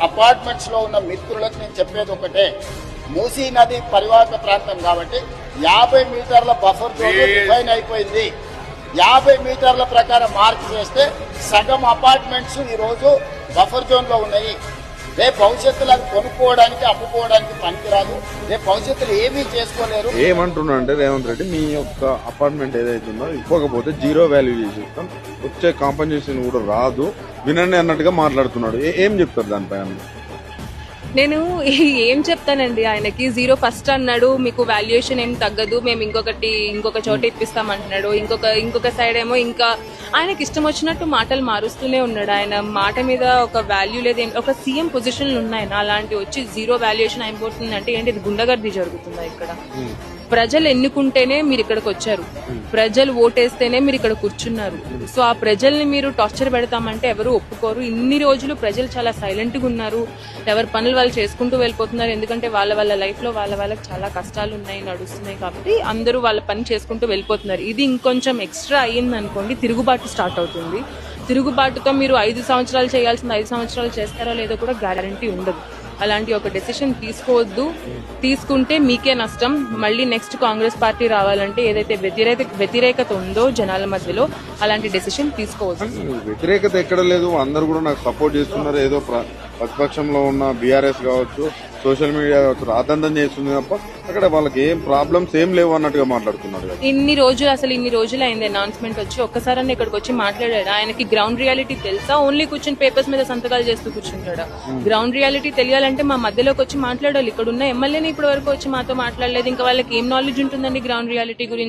Apartments లో ఉన్న మిత్రులకు నేను చెప్పేది ఒకటే, మూసీ నది పరివాహక ప్రాంతం కాబట్టి 50 మీటర్ల బఫర్ జోన్ డిఫైన్ అయిపోయింది. 50 మీటర్ల ప్రకారం మార్క్ చేస్తే సగం అపార్ట్మెంట్స్ ఈ రోజు బఫర్ జోన్ లో ఉన్నాయి. రేపు భవిష్యత్తులో అది కొనుక్కోవడానికి అమ్ముకోవడానికి పనికిరాదు. రేపు భవిష్యత్తులో ఏమీ చేసుకోలేరు. ఏమంటున్నా అంటే రేవంత్ రెడ్డి మీ యొక్క అపార్ట్మెంట్ ఏదైతుందో ఇవ్వకపోతే జీరో వాల్యూ చేసి ఇస్తాం, వచ్చే కాంపన్సేషన్ కూడా రాదు, వినండి అన్నట్టుగా మాట్లాడుతున్నాడు. ఏం చెప్తారు దానిపైన? నేను ఏం చెప్తానండి ఆయనకి. 0 ఫస్ట్ అన్నాడు, మీకు వాల్యుయేషన్ ఏం తగ్గదు, మేము ఇంకొక చోట ఇప్పిస్తామంటున్నాడు. ఇంకొక సైడ్ ఏమో ఇంకా ఆయనకి ఇష్టం వచ్చినట్టు మాటలు మారుస్తూనే ఉన్నాడు. ఆయన మాట మీద ఒక వాల్యూ లేదు. ఒక సీఎం పొజిషన్లు ఉన్నాయి, అలాంటి వచ్చి 0 వాల్యుయేషన్ అయిపోతుంది అంటే ఏంటి? ఇది గుండగర్ది జరుగుతుందా ఇక్కడ? ప్రజలు ఎన్నుకుంటేనే మీరు ఇక్కడికి వచ్చారు, ప్రజలు ఓటేస్తేనే మీరు ఇక్కడ కూర్చున్నారు. సో ఆ ప్రజల్ని మీరు టార్చర్ పెడతామంటే ఎవరు ఒప్పుకోరు. ఇన్ని రోజులు ప్రజలు చాలా సైలెంట్ గా ఉన్నారు, ఎవరి పనులు వాళ్ళు చేసుకుంటూ వెళ్ళిపోతున్నారు. ఎందుకంటే వాళ్ళ లైఫ్ లో వాళ్ళకి చాలా కష్టాలు ఉన్నాయి, నడుస్తున్నాయి కాబట్టి అందరూ వాళ్ళ పని చేసుకుంటూ వెళ్ళిపోతున్నారు. ఇది ఇంకొంచెం ఎక్స్ట్రా అయ్యింది అనుకోండి, తిరుగుబాటు స్టార్ట్ అవుతుంది. తిరుగుబాటుతో మీరు 5 సంవత్సరాలు చేయాల్సింది 5 సంవత్సరాలు చేస్తారో లేదో కూడా గ్యారంటీ ఉండదు. అలాంటి ఒక డెసిషన్ తీసుకోవద్దు. తీసుకుంటే మీకే నష్టం. మళ్ళీ నెక్స్ట్ కాంగ్రెస్ పార్టీ రావాలంటే ఏదైతే వ్యతిరేకత ఉందో జనాల మధ్యలో, అలాంటి డెసిషన్ తీసుకోవద్దు. వ్యతిరేకత ఎక్కడ లేదు, అందరు కూడా నాకు సపోర్ట్ చేస్తున్నారు. ఏదో ప్రతిపక్షంలో ఉన్న బీఆర్ఎస్ కావచ్చు, సోషల్ మీడియా కావచ్చు, రాతంతం చేస్తుంది తప్ప అక్కడ వాళ్ళకి ఏం ప్రాబ్లమ్స్ ఏం లేవు అన్నట్టుగా మాట్లాడుతున్నారు కదా. ఇన్ని రోజులు అయింది అనౌన్స్మెంట్ వచ్చి, ఒక్కసారి ఇక్కడికి వచ్చి మాట్లాడాడు. ఆయనకి గ్రౌండ్ రియాలిటీ తెలుసా? ఓన్లీ కూర్చొని పేపర్స్ మీద సంతకాలు చేస్తూ కూర్చుంటాడా? గ్రౌండ్ రియాలిటీ తెలియాలంటే మా మధ్యలోకి వచ్చి మాట్లాడాలి. ఇక్కడ ఉన్న ఎమ్మెల్యేని ఇప్పటి వరకు వచ్చి మాతో మాట్లాడలేదు. ఇంకా వాళ్ళకి ఏం నాలెడ్జ్ ఉంటుందండి గ్రౌండ్ రియాలిటీ గురించి?